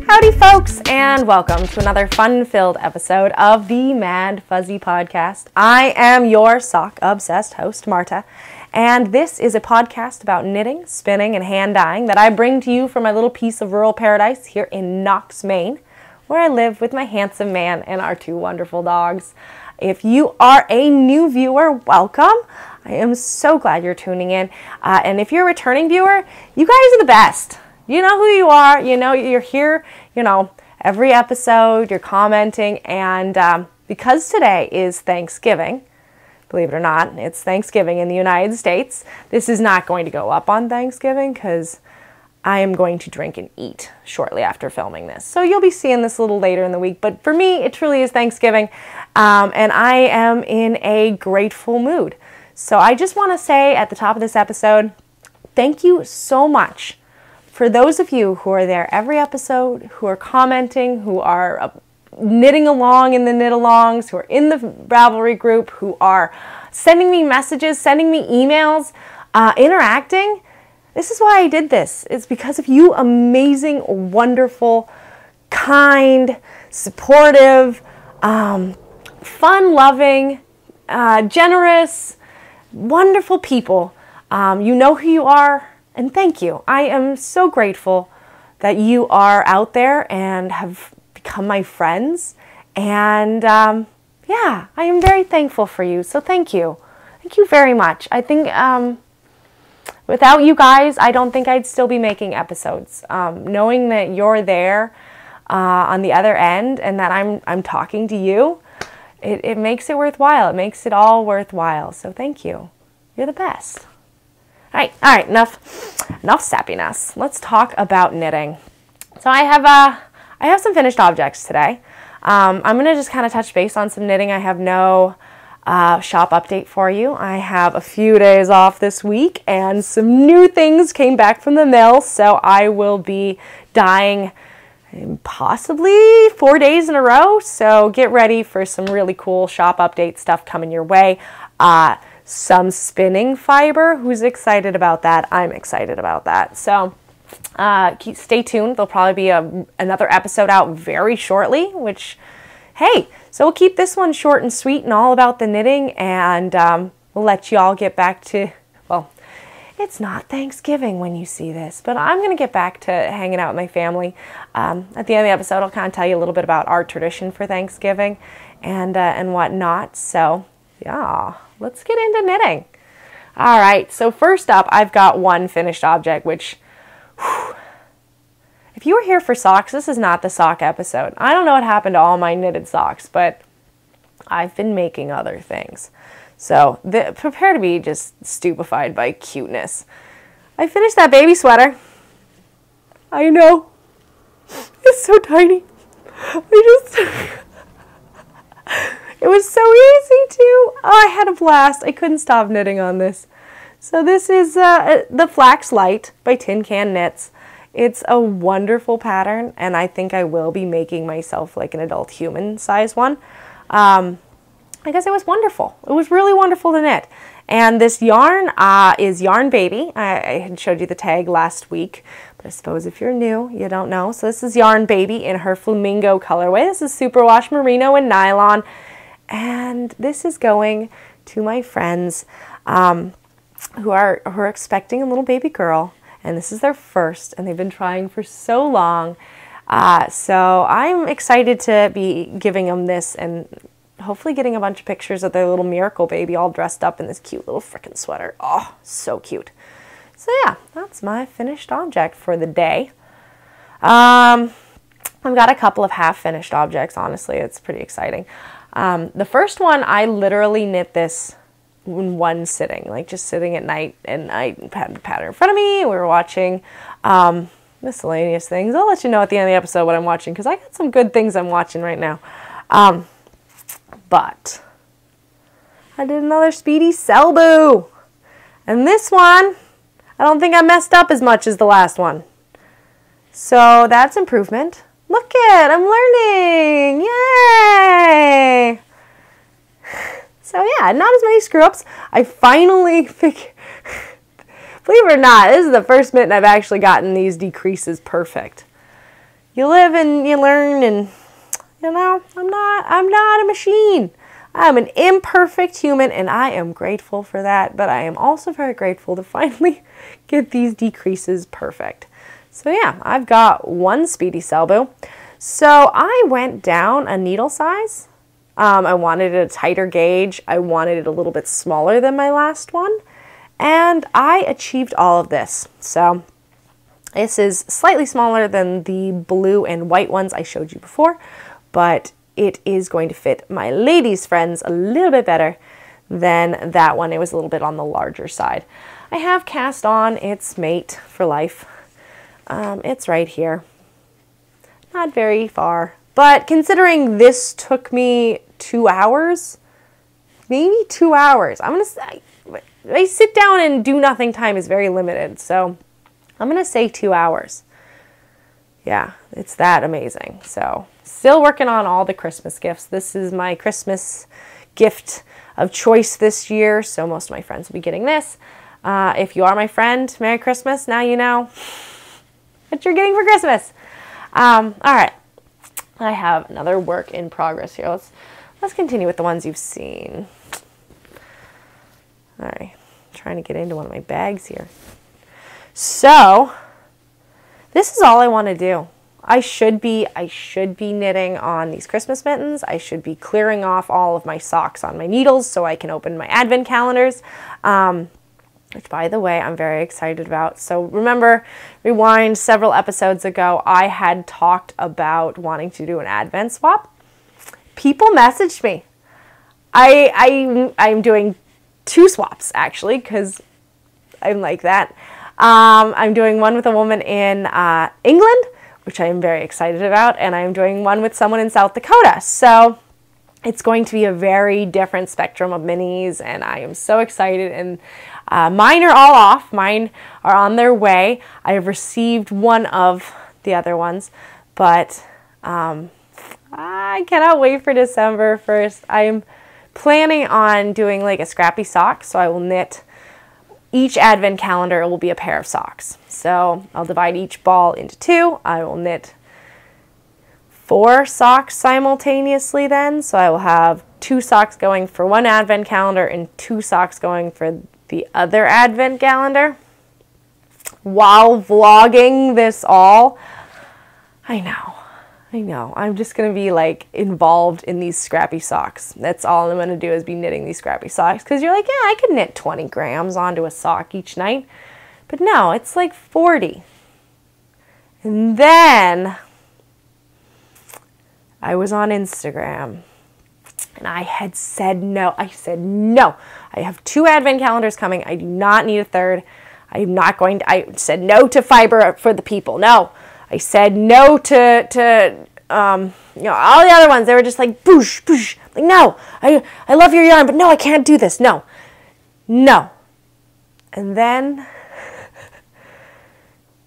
Howdy folks, and welcome to another fun-filled episode of the Maddfuzzy Podcast. I am your sock-obsessed host, Marta, and this is a podcast about knitting, spinning, and hand-dyeing that I bring to you from my little piece of rural paradise here in Knox, Maine, where I live with my handsome man and our two wonderful dogs. If you are a new viewer, welcome. I am so glad you're tuning in, and if you're a returning viewer, you guys are the best. You know who you are, you know you're here, every episode, you're commenting, and because today is Thanksgiving, believe it or not, it's Thanksgiving in the United States. This is not going to go up on Thanksgiving because I am going to drink and eat shortly after filming this. So you'll be seeing this a little later in the week, but for me, it truly is Thanksgiving, and I am in a grateful mood. So I just want to say at the top of this episode, thank you so much. For those of you who are there every episode, who are commenting, who are knitting along in the knit-alongs, who are in the Ravelry group, who are sending me messages, sending me emails, interacting, this is why I did this. It's because of you amazing, wonderful, kind, supportive, fun-loving, generous, wonderful people. You know who you are. And thank you. I am so grateful that you are out there and have become my friends. And yeah, I am very thankful for you. So thank you. Thank you very much. I think without you guys, I don't think I'd still be making episodes. Knowing that you're there on the other end and that I'm talking to you, it makes it worthwhile. It makes it all worthwhile. So thank you. You're the best. All right, enough sappiness. Let's talk about knitting. So I have some finished objects today. I'm gonna just kind of touch base on some knitting. I have no shop update for you. I have a few days off this week and some new things came back from the mill, so I will be dyeing possibly 4 days in a row. So get ready for some really cool shop update stuff coming your way. Some spinning fiber. Who's excited about that? I'm excited about that. So stay tuned. There'll probably be another episode out very shortly, which, hey, so we'll keep this one short and sweet and all about the knitting, and we'll let you all get back to, well, it's not Thanksgiving when you see this, but I'm going to get back to hanging out with my family. At the end of the episode, I'll kind of tell you a little bit about our tradition for Thanksgiving and whatnot. So, yeah. Let's get into knitting. All right, so first up, I've got one finished object, which, if you were here for socks, this is not the sock episode. I don't know what happened to all my knitted socks, but I've been making other things. So prepare to be just stupefied by cuteness. I finished that baby sweater. I know. It's so tiny. It was so easy too. Oh, I had a blast. I couldn't stop knitting on this. So this is the Flax Light by Tin Can Knits. It's a wonderful pattern, and I think I will be making myself like an adult human size one. I guess it was wonderful. It was really wonderful to knit. And this yarn is Yarn Baby. I had showed you the tag last week, but I suppose if you're new, you don't know. So this is Yarn Baby in her Flamingo colorway. This is superwash merino and nylon. And this is going to my friends who are expecting a little baby girl. And this is their first, and they've been trying for so long. So I'm excited to be giving them this and hopefully getting a bunch of pictures of their little miracle baby all dressed up in this cute little frickin' sweater. Oh, so cute. So yeah, that's my finished object for the day. I've got a couple of half-finished objects, honestly. It's pretty exciting. The first one, I literally knit this in one sitting, like just sitting at night, and I had the pattern in front of me. We were watching miscellaneous things. I'll let you know at the end of the episode what I'm watching, because I got some good things I'm watching right now. But I did another Speedy Selbu. And this one, I don't think I messed up as much as the last one. So that's improvement. Look it, I'm learning. Yay! So yeah, not as many screw-ups. I finally figured, believe it or not, this is the first mitten I've actually gotten these decreases perfect. You live and you learn, and you know, I'm not a machine. I'm an imperfect human, and I am grateful for that, but I am also very grateful to finally get these decreases perfect. So yeah, I've got one Speedy Selbu. So I went down a needle size. I wanted it a tighter gauge. I wanted it a little bit smaller than my last one, and I achieved all of this. So this is slightly smaller than the blue and white ones I showed you before, but it is going to fit my ladies' friends a little bit better than that one. It was a little bit on the larger side. I have cast on its mate for life. It's right here. Not very far. But considering this took me 2 hours, maybe 2 hours. I'm going to say, I sit down and do nothing time is very limited. So I'm going to say 2 hours. Yeah, it's that amazing. So still working on all the Christmas gifts. This is my Christmas gift of choice this year. So most of my friends will be getting this. If you are my friend, Merry Christmas. Now you know what you're getting for Christmas. All right. I have another work in progress here. Let's continue with the ones you've seen. All right. I'm trying to get into one of my bags here. So this is all I want to do. I should be knitting on these Christmas mittens. I should be clearing off all of my socks on my needles so I can open my advent calendars. Which, by the way, I'm very excited about. So remember, rewind several episodes ago, I had talked about wanting to do an advent swap. People messaged me. I'm doing 2 swaps, actually, because I'm like that. I'm doing one with a woman in England, which I am very excited about, and I'm doing one with someone in South Dakota. So it's going to be a very different spectrum of minis, and I am so excited. And mine are all off. Mine are on their way. I have received one of the other ones, but I cannot wait for December 1st. I'm planning on doing like a scrappy sock, so I will knit each advent calendar. It will be a pair of socks. So I'll divide each ball into 2. I will knit 4 socks simultaneously then. So I will have 2 socks going for one advent calendar and 2 socks going for the other advent calendar while vlogging this all. I know. I'm just going to be like involved in these scrappy socks. That's all I'm going to do is be knitting these scrappy socks. Because you're like, yeah, I could knit 20 grams onto a sock each night. But no, it's like 40. And then I was on Instagram and I had said no. I said no. I have 2 advent calendars coming. I do not need a 3rd. I'm not going to, I said no to fiber for the people. No. I said no to you know, all the other ones. They were just like, boosh, boosh. Like, no, I love your yarn, but no, I can't do this. No. And then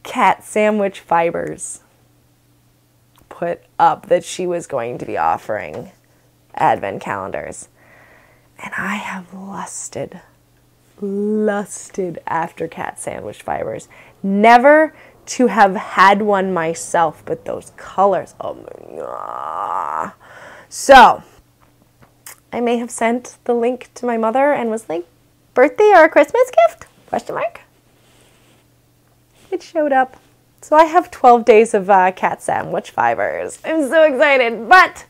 Cat Sandwich Fibers put up that she was going to be offering advent calendars. And I have lusted after Cat Sandwich Fibers. Never to have had one myself, but those colors, oh my god. So I may have sent the link to my mother and was like, birthday or a Christmas gift? Question mark. It showed up. So I have 12 days of Cat Sandwich Fibers. I'm so excited. But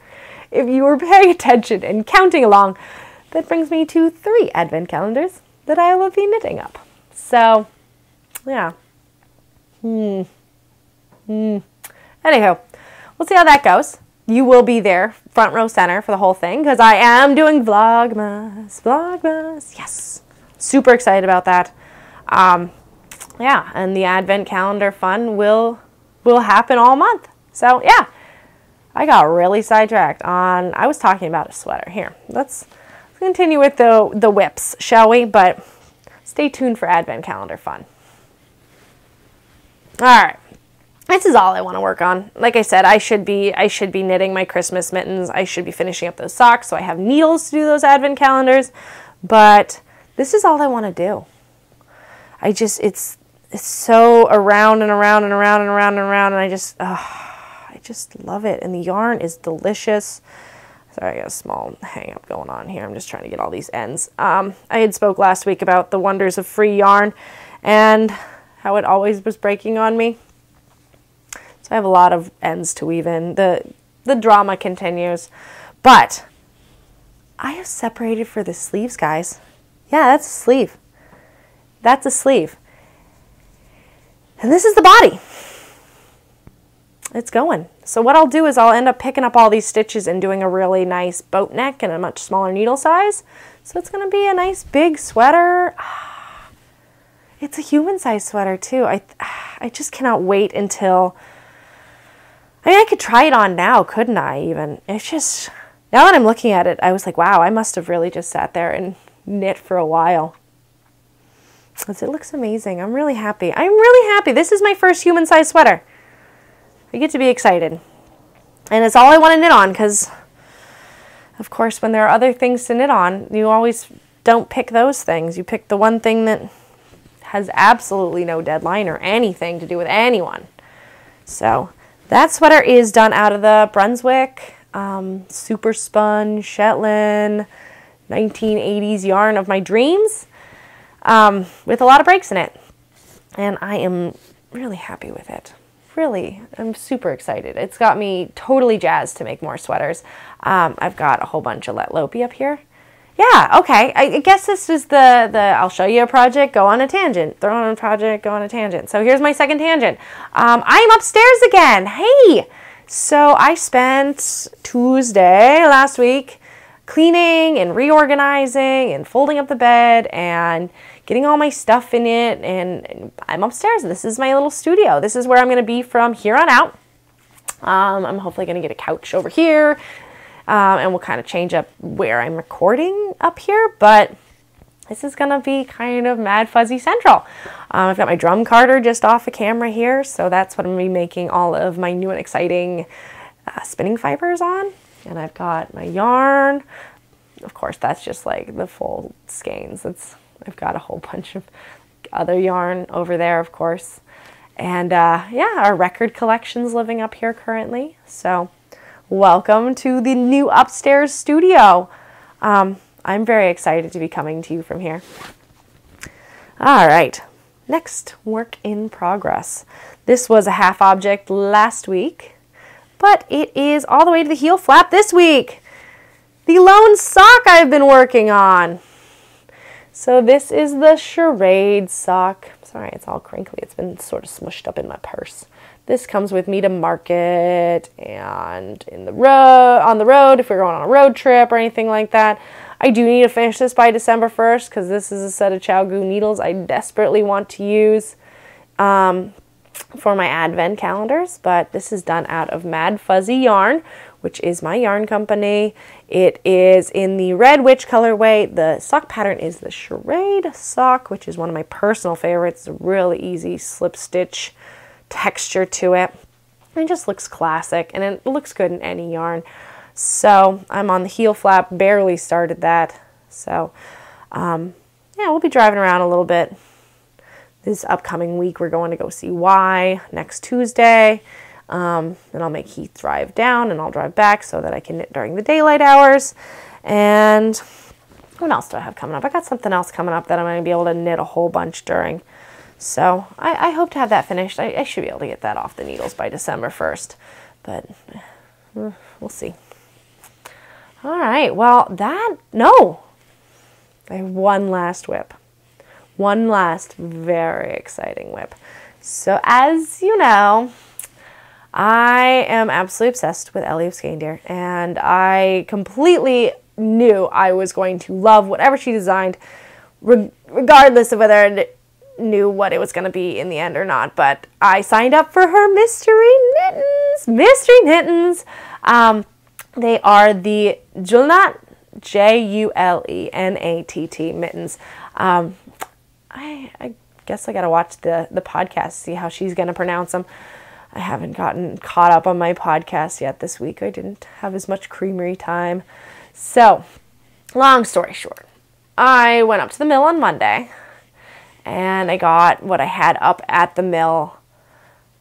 if you were paying attention and counting along, that brings me to 3 advent calendars that I will be knitting up. So yeah. Anyhow, we'll we'll see how that goes. You will be there, front row center for the whole thing, because I am doing Vlogmas. Yes. Super excited about that. Yeah, and the Advent calendar fun will happen all month. So, yeah. I got really sidetracked on, I was talking about a sweater. Here, let's continue with the whips, shall we? But stay tuned for Advent calendar fun. All right. This is all I want to work on. Like I said, I should be knitting my Christmas mittens. I should be finishing up those socks, so I have needles to do those Advent calendars. But this is all I want to do. It's so around and around and around and around and around, and I just love it. And the yarn is delicious. Sorry, I got a small hang up going on here. I'm just trying to get all these ends. I had spoke last week about the wonders of free yarn and how it always was breaking on me. So I have a lot of ends to weave in. The drama continues. But I have separated for the sleeves, guys. Yeah, that's a sleeve. That's a sleeve. And this is the body. It's going. So what I'll do is I'll end up picking up all these stitches and doing a really nice boat neck and a much smaller needle size. So it's going to be a nice big sweater. It's a human size sweater too. I just cannot wait until... I mean, I could try it on now, couldn't I even? It's just... Now that I'm looking at it, I was like, wow, I must have really just sat there and knit for a while. Because it looks amazing. I'm really happy. I'm really happy. This is my first human size sweater. I get to be excited. And it's all I want to knit on because, of course, when there are other things to knit on, you always don't pick those things. You pick the one thing that has absolutely no deadline or anything to do with anyone. So that sweater is done out of the Brunswick super spun Shetland 1980s yarn of my dreams with a lot of breaks in it. And I am really happy with it. Really, I'm super excited. It's got me totally jazzed to make more sweaters. I've got a whole bunch of Let Lopey up here. Yeah, okay. I guess this is the I'll show you a project, go on a tangent. Throw on a project, go on a tangent. So here's my second tangent. I'm upstairs again. Hey! So I spent Tuesday last week cleaning and reorganizing and folding up the bed and getting all my stuff in it, and I'm upstairs. This is my little studio. This is where I'm going to be from here on out. I'm hopefully going to get a couch over here, and we'll kind of change up where I'm recording up here, but this is going to be kind of Maddfuzzy Central. I've got my drum carder just off the camera here, so that's what I'm going to be making all of my new and exciting spinning fibers on. And I've got my yarn. Of course, that's just like the full skeins. I've got a whole bunch of other yarn over there, of course. And yeah, our record collection's living up here currently. So welcome to the new upstairs studio. I'm very excited to be coming to you from here. All right, next work in progress. This was a half object last week, but it is all the way to the heel flap this week. The lone sock I've been working on. So this is the charade sock. Sorry, it's all crinkly. It's been sort of smushed up in my purse. This comes with me to market and on the road if we're going on a road trip or anything like that. I do need to finish this by December 1st because this is a set of Chow-Goo needles I desperately want to use for my advent calendars, but this is done out of Maddfuzzy yarn, which is my yarn company. It is in the Red Witch colorway. The sock pattern is the charade sock, which is one of my personal favorites. It's a really easy slip stitch texture to it. It just looks classic, and it looks good in any yarn. So I'm on the heel flap, barely started that. So yeah, we'll be driving around a little bit. This upcoming week, we're going to go see Y next Tuesday. And I'll make Heath drive down and I'll drive back so that I can knit during the daylight hours. And what else do I have coming up? I got something else coming up that I'm going to be able to knit a whole bunch during. So I hope to have that finished. I should be able to get that off the needles by December 1st. But we'll see. All right, well, I have one last whip. One last very exciting whip. So as you know, I am absolutely obsessed with Ellie of Skeindeer, and I completely knew I was going to love whatever she designed, regardless of whether I knew what it was going to be in the end or not. But I signed up for her mystery knittens. They are the Julenatt, Julenatt mittens. I guess I gotta watch the podcast, see how she's gonna pronounce them. I haven't gotten caught up on my podcast yet this week. I didn't have as much creamery time. So, long story short, I went up to the mill on Monday, and I got what I had up at the mill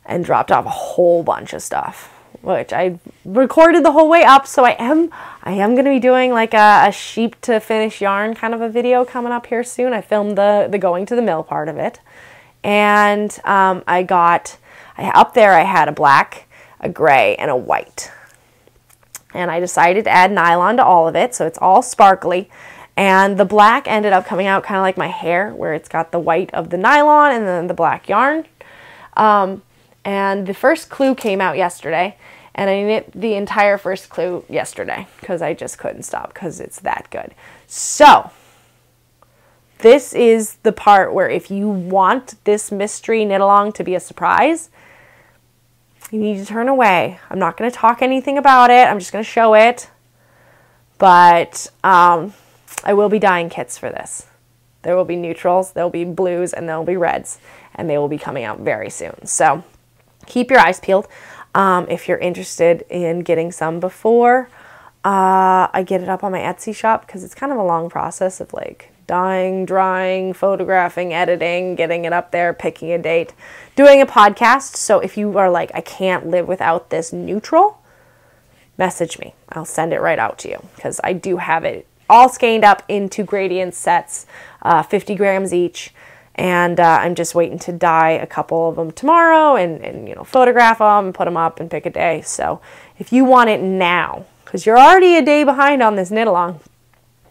and dropped off a whole bunch of stuff, which I recorded the whole way up. So I am going to be doing like a sheep to finish yarn kind of a video coming up here soon. I filmed the going to the mill part of it. And up there I had a black, a gray, and a white. And I decided to add nylon to all of it, so it's all sparkly. And the black ended up coming out kind of like my hair, where it's got the white of the nylon and then the black yarn. And the first clue came out yesterday, and I knit the entire first clue yesterday because I just couldn't stop because it's that good. So, this is the part where if you want this mystery knit-along to be a surprise, you need to turn away. I'm not going to talk anything about it. I'm just going to show it. But I will be dyeing kits for this. There will be neutrals, there will be blues, and there will be reds. And they will be coming out very soon. So keep your eyes peeled if you're interested in getting some before I get it up on my Etsy shop, because it's kind of a long process of like dyeing, drying, photographing, editing, getting it up there, picking a date, doing a podcast. So if you are like, I can't live without this neutral, message me. I'll send it right out to you, because I do have it all skeined up into gradient sets, 50 grams each. And I'm just waiting to dye a couple of them tomorrow and you know, photograph them and put them up and pick a day. So if you want it now, because you're already a day behind on this knit along,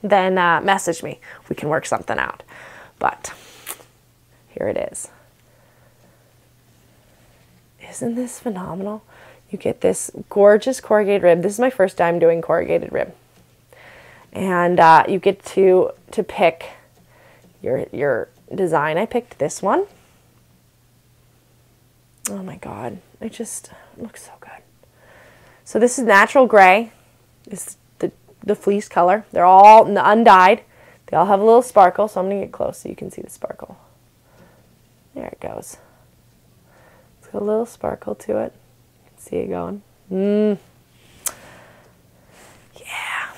then message me. We can work something out. But here it is. Isn't this phenomenal? You get this gorgeous corrugated rib. This is my first time doing corrugated rib. And you get to pick your design. I picked this one. Oh my god, it just looks so good. So this is natural gray. It's the fleece color. They're all undyed. They all have a little sparkle, so I'm going to get close so you can see the sparkle. There it goes. It's got a little sparkle to it. You can see it going. Yeah.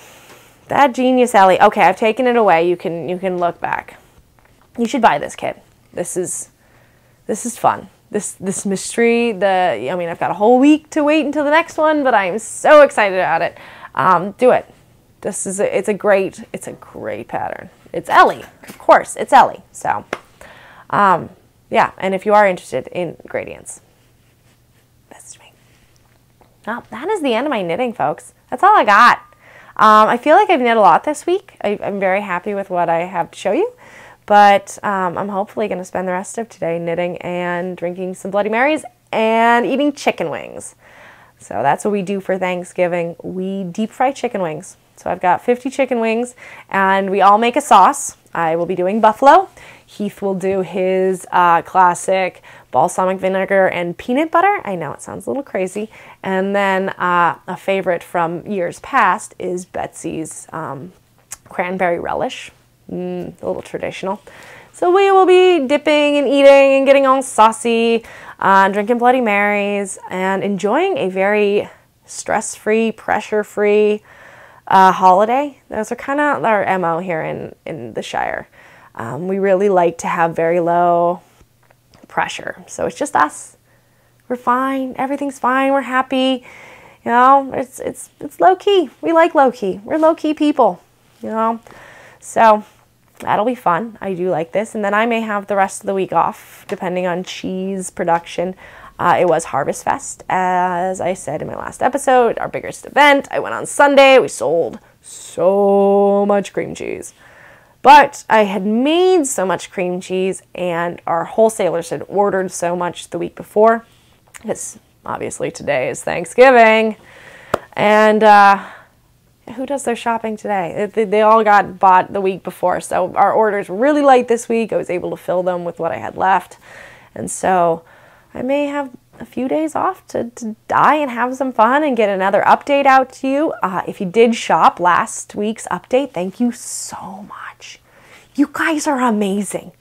That genius, Ellie. Okay, I've taken it away. You can look back. You should buy this kit. This is fun. This mystery, I mean, I've got a whole week to wait until the next one, but I'm so excited about it. Do it. It's a great pattern. It's Ellie, of course, it's Ellie. So, yeah, and if you are interested in gradients, message me. Now, that is the end of my knitting, folks. That's all I got. I feel like I've knit a lot this week. I'm very happy with what I have to show you. But I'm hopefully going to spend the rest of today knitting and drinking some Bloody Marys and eating chicken wings. So that's what we do for Thanksgiving. We deep fry chicken wings. So I've got 50 chicken wings, and we all make a sauce. I will be doing buffalo. Heath will do his classic balsamic vinegar and peanut butter. I know it sounds a little crazy. And then a favorite from years past is Betsy's cranberry relish. A little traditional. So we will be dipping and eating and getting all saucy, drinking Bloody Marys, and enjoying a very stress-free, pressure-free holiday. Those are kind of our MO here in the Shire. We really like to have very low pressure. So it's just us. We're fine. Everything's fine. We're happy. You know, it's low-key. We like low-key. We're low-key people, you know. So that'll be fun. I do like this. And then I may have the rest of the week off, depending on cheese production. It was Harvest Fest, as I said in my last episode, our biggest event. I went on Sunday. We sold so much cream cheese. But I had made so much cream cheese, and our wholesalers had ordered so much the week before, because obviously today is Thanksgiving. And who does their shopping today? They all got bought the week before. So our orders were really light this week. I was able to fill them with what I had left. And so I may have a few days off to die and have some fun and get another update out to you. If you did shop last week's update, thank you so much. You guys are amazing.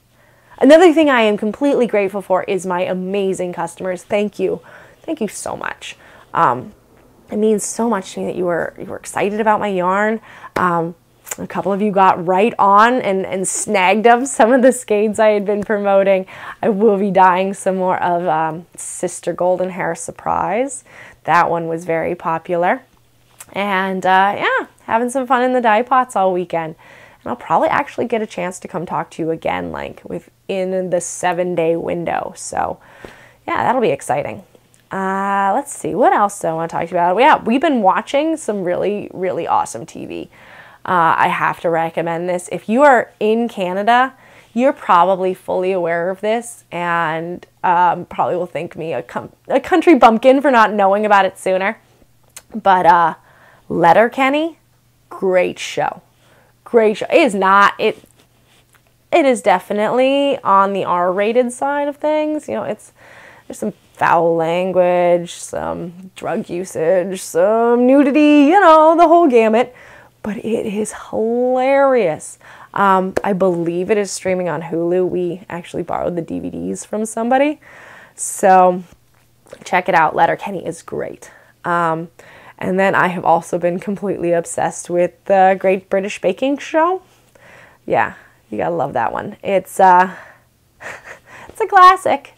Another thing I am completely grateful for is my amazing customers. Thank you. Thank you so much. It means so much to me that you were excited about my yarn. A couple of you got right on and snagged up some of the skeins I had been promoting. I will be dyeing some more of Sister Golden Hair Surprise. That one was very popular. And yeah, having some fun in the dye pots all weekend. And I'll probably actually get a chance to come talk to you again, like within the 7-day window. So yeah, that'll be exciting. Let's see, what else do I want to talk to you about? Yeah, we've been watching some really, really awesome TV. I have to recommend this. If you are in Canada, you're probably fully aware of this and probably will think me a country bumpkin for not knowing about it sooner. But Letterkenny, great show. Great show. It is not, it is definitely on the R-rated side of things. You know, there's some foul language, some drug usage, some nudity, you know, the whole gamut. But it is hilarious. I believe it is streaming on Hulu. We actually borrowed the DVDs from somebody. So check it out. Letterkenny is great. And then I have also been completely obsessed with the Great British Baking Show. Yeah, you gotta love that one. It's it's a classic.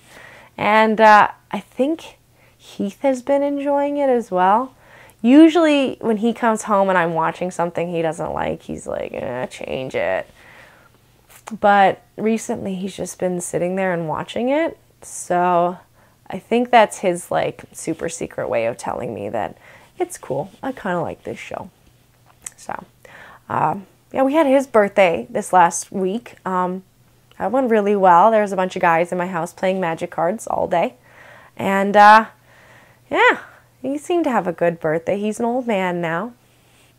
And I think Heath has been enjoying it as well. Usually when he comes home and I'm watching something he doesn't like, he's like, change it. But recently he's just been sitting there and watching it. So I think that's his like super secret way of telling me that it's cool. I kind of like this show. So yeah, we had his birthday this last week. That went really well. There was a bunch of guys in my house playing magic cards all day. And yeah. He seemed to have a good birthday. He's an old man now.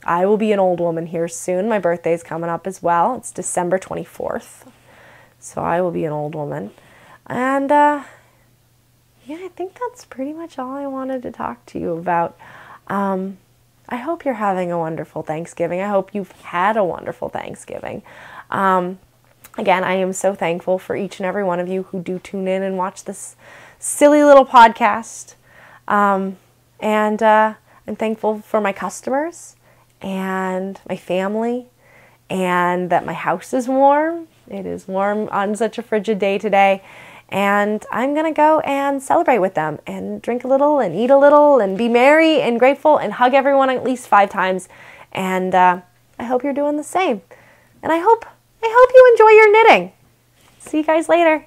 I will be an old woman here soon. My birthday's coming up as well. It's December 24th. So I will be an old woman. And yeah, I think that's pretty much all I wanted to talk to you about. I hope you're having a wonderful Thanksgiving. I hope you've had a wonderful Thanksgiving. Again, I am so thankful for each and every one of you who do tune in and watch this silly little podcast. And I'm thankful for my customers and my family and that my house is warm. It is warm on such a frigid day today. And I'm going to go and celebrate with them and drink a little and eat a little and be merry and grateful and hug everyone at least 5 times. And I hope you're doing the same. And I hope you enjoy your knitting. See you guys later.